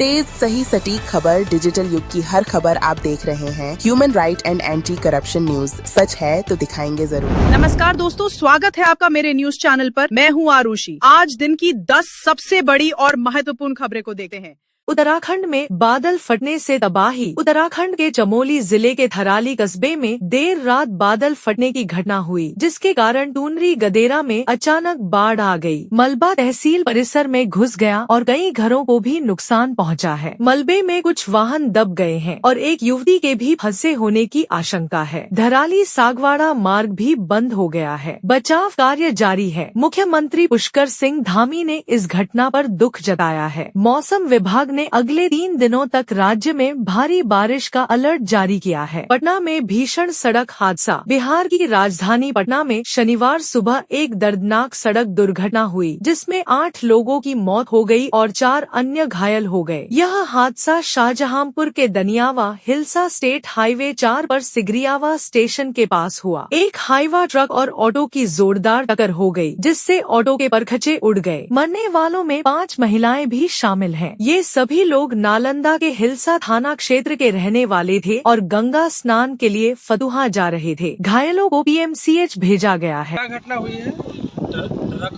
तेज सही सटीक खबर, डिजिटल युग की हर खबर आप देख रहे हैं human right and anti corruption news. सच है तो दिखाएंगे जरूर। नमस्कार दोस्तों, स्वागत है आपका मेरे न्यूज चैनल पर। मैं हूं आरुषि। आज दिन की 10 सबसे बड़ी और महत्वपूर्ण खबरें को देखते हैं। उत्तराखंड में बादल फटने से तबाही। उत्तराखंड के चमोली जिले के थराली कस्बे में देर रात बादल फटने की घटना हुई, जिसके कारण टूनरी गदेरा में अचानक बाढ़ आ गई। मलबा तहसील परिसर में घुस गया और कई घरों को भी नुकसान पहुंचा है। मलबे में कुछ वाहन दब गए हैं और एक युवती के भी फंसे होने की आशंका है। धराली सागवाड़ा मार्ग भी बंद हो गया है। बचाव कार्य जारी है। मुख्यमंत्री पुष्कर सिंह धामी ने इस घटना पर दुख जताया है। मौसम विभाग ने अगले 3 दिनों तक राज्य में भारी बारिश का अलर्ट जारी किया है। पटना में भीषण सड़क हादसा। बिहार की राजधानी पटना में शनिवार सुबह एक दर्दनाक सड़क दुर्घटना हुई, जिसमें 8 लोगों की मौत हो गई और 4 अन्य घायल हो गए। यह हादसा शाहजहांपुर के दनियावा हिलसा स्टेट हाईवे 4 पर सिगरियावा स्टेशन के पास हुआ। एक हाईवा ट्रक और ऑटो की जोरदार टक्कर हो गई, जिससे ऑटो के परखचे उड़ गए। मरने वालों में 5 महिलाएं भी शामिल हैं। ये सभी लोग नालंदा के हिलसा थाना क्षेत्र के रहने वाले थे और गंगा स्नान के लिए फतुहा जा रहे थे। घायलों को पीएमसीएच भेजा गया है। क्या घटना हुई है? ट्रक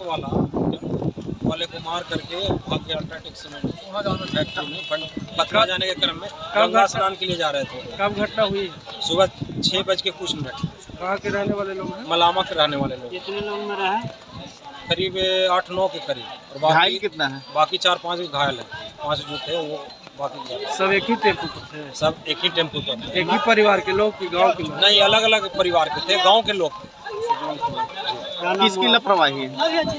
वाले को मार करके भाग गया अल्ट्राटेक सीमेंट फैक्ट्री में। पटना जाने के क्रम में गंगा स्नान के लिए जा रहे थे। कब घटना हुई? सुबह 6 बज के कुछ मिनट। कहाँ के रहने वाले लोग हैं? मलामा के रहने वाले लोग। कितने लोग मरे हैं? करीब 8-9 के करीब। और घायल कितना है? बाकी 4-5 घायल है। 5 जो थे वो बाकी सब एक ही टेम्पो पर थे? सब एक ही टेम्पो पर थे। एक ही परिवार के लोग, गांव के लोग? नहीं, अलग अलग परिवार के थे, गांव के लोग थे। किसकी लापरवाही है?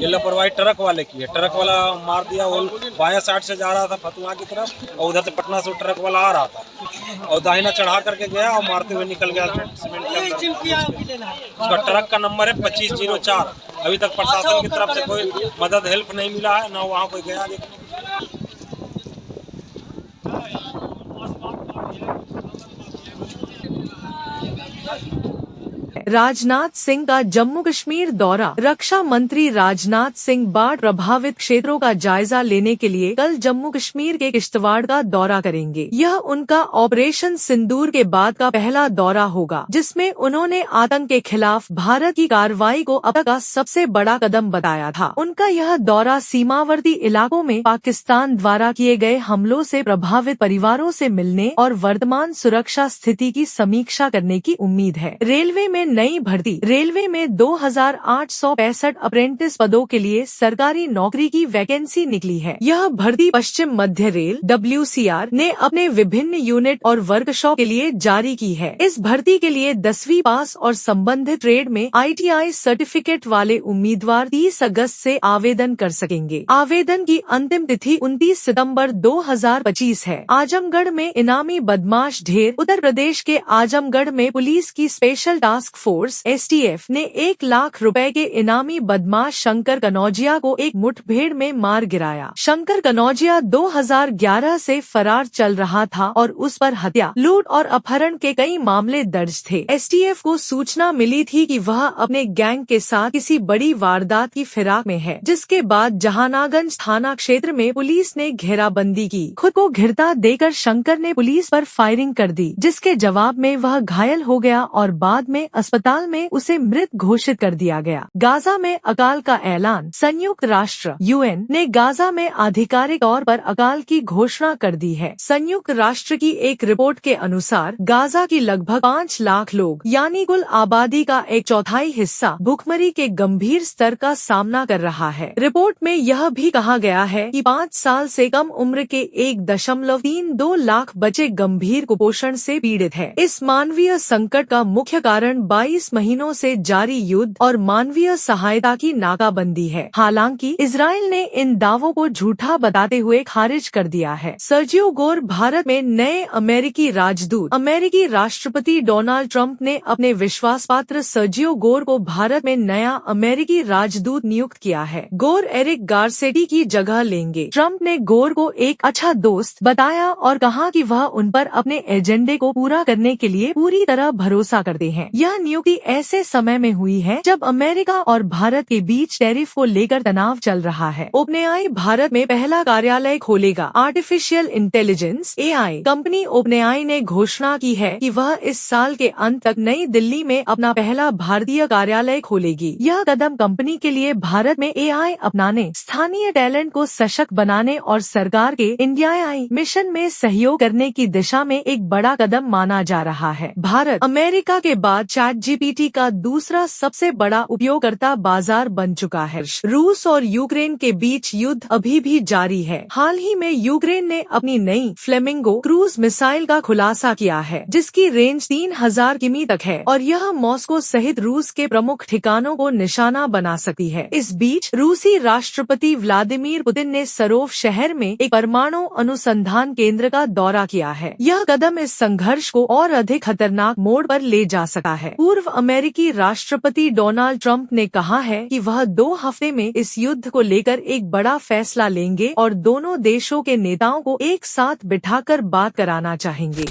ये लापरवाही ट्रक वाले की है। ट्रक वाला मार दिया। वो बाया साइड से जा रहा था फतुहा की तरफ और उधर से पटना से ट्रक वाला आ रहा था और दाहिना चढ़ा करके गया और मारते हुए निकल गया सीमेंट के अंदर। उसका ट्रक का नंबर है 2504। अभी तक प्रशासन की तरफ से कोई मदद हेल्प नहीं मिला है, ना वहाँ कोई गया देखने। राजनाथ सिंह का जम्मू कश्मीर दौरा। रक्षा मंत्री राजनाथ सिंह बाढ़ प्रभावित क्षेत्रों का जायजा लेने के लिए कल जम्मू कश्मीर के किश्तवाड़ का दौरा करेंगे। यह उनका ऑपरेशन सिंदूर के बाद का पहला दौरा होगा, जिसमें उन्होंने आतंक के खिलाफ भारत की कार्रवाई को अब तक का सबसे बड़ा कदम बताया था। उनका यह दौरा सीमावर्ती इलाकों में पाकिस्तान द्वारा किए गए हमलों से प्रभावित परिवारों से मिलने और वर्तमान सुरक्षा स्थिति की समीक्षा करने की उम्मीद है। रेलवे में नई भर्ती। रेलवे में 2865 अप्रेंटिस पदों के लिए सरकारी नौकरी की वैकेंसी निकली है। यह भर्ती पश्चिम मध्य रेल WCR ने अपने विभिन्न यूनिट और वर्कशॉप के लिए जारी की है। इस भर्ती के लिए 10वीं पास और संबंधित ट्रेड में ITI सर्टिफिकेट वाले उम्मीदवार 30 अगस्त से आवेदन कर सकेंगे। आवेदन की अंतिम तिथि 29 सितंबर 2025 है। आजमगढ़ में इनामी बदमाश ढेर। उत्तर प्रदेश के आजमगढ़ में पुलिस की स्पेशल टास्क फोर्स STF ने 1 लाख रुपए के इनामी बदमाश शंकर कनौजिया को एक मुठभेड़ में मार गिराया। शंकर कनौजिया 2011 से फरार चल रहा था और उस पर हत्या, लूट और अपहरण के कई मामले दर्ज थे। STF को सूचना मिली थी कि वह अपने गैंग के साथ किसी बड़ी वारदात की फिराक में है, जिसके बाद जहानागंज थाना क्षेत्र में पुलिस ने घेराबंदी की। खुद को घिरता देकर शंकर ने पुलिस पर फायरिंग कर दी, जिसके जवाब में वह घायल हो गया और बाद में अस्पताल में उसे मृत घोषित कर दिया गया। गाजा में अकाल का ऐलान। संयुक्त राष्ट्र UN ने गाजा में आधिकारिक तौर पर अकाल की घोषणा कर दी है। संयुक्त राष्ट्र की एक रिपोर्ट के अनुसार गाजा की लगभग 5 लाख लोग यानी कुल आबादी का 1/4 हिस्सा भूखमरी के गंभीर स्तर का सामना कर रहा है। रिपोर्ट में यह भी कहा गया है कि 5 साल से कम उम्र के 1.32 लाख बच्चे गंभीर कुपोषण से पीड़ित है। इस मानवीय संकट का मुख्य कारण 22 महीनों से जारी युद्ध और मानवीय सहायता की नाकाबंदी है। हालांकि इजराइल ने इन दावों को झूठा बताते हुए खारिज कर दिया है। सर्जियो गोर भारत में नए अमेरिकी राजदूत। अमेरिकी राष्ट्रपति डोनाल्ड ट्रंप ने अपने विश्वास पात्र सर्जियो गोर को भारत में नया अमेरिकी राजदूत नियुक्त किया है। गोर एरिक गारसेटी की जगह लेंगे। ट्रंप ने गोर को एक अच्छा दोस्त बताया और कहा कि वह उन पर अपने एजेंडे को पूरा करने के लिए पूरी तरह भरोसा करते हैं। यह नियुक्ति ऐसे समय में हुई है जब अमेरिका और भारत के बीच टैरिफ को लेकर तनाव चल रहा है। ओपनएआई भारत में पहला कार्यालय खोलेगा। Artificial intelligence (AI) company OpenAI ने घोषणा की है कि वह इस साल के अंत तक नई दिल्ली में अपना पहला भारतीय कार्यालय खोलेगी। यह कदम कंपनी के लिए भारत में AI अपनाने, स्थानीय टैलेंट को सशक्त बनाने और सरकार के इंडिया AI मिशन में सहयोग करने की दिशा में एक बड़ा कदम माना जा रहा है। भारत अमेरिका के बाद ChatGPT का दूसरा सबसे बड़ा उपयोगकर्ता बाजार बन चुका है। रूस और यूक्रेन के बीच युद्ध अभी भी जारी है। हाल ही में यूक्रेन ने अपनी नई फ्लेमिंगो क्रूज मिसाइल का खुलासा किया है, जिसकी रेंज 3000 किमी तक है और यह मॉस्को सहित रूस के प्रमुख ठिकानों को निशाना बना सकती है। इस बीच रूसी राष्ट्रपति व्लादिमीर पुतिन ने सरोव शहर में एक परमाणु अनुसंधान केंद्र का दौरा किया है। यह कदम इस संघर्ष को और अधिक खतरनाक मोड़ पर ले जा सकता है। पूर्व अमेरिकी राष्ट्रपति डोनाल्ड ट्रंप ने कहा है कि वह 2 हफ्ते में इस युद्ध को लेकर एक बड़ा फैसला लेंगे और दोनों देशों के नेताओं को एक साथ बिठाकर बात कराना चाहेंगे।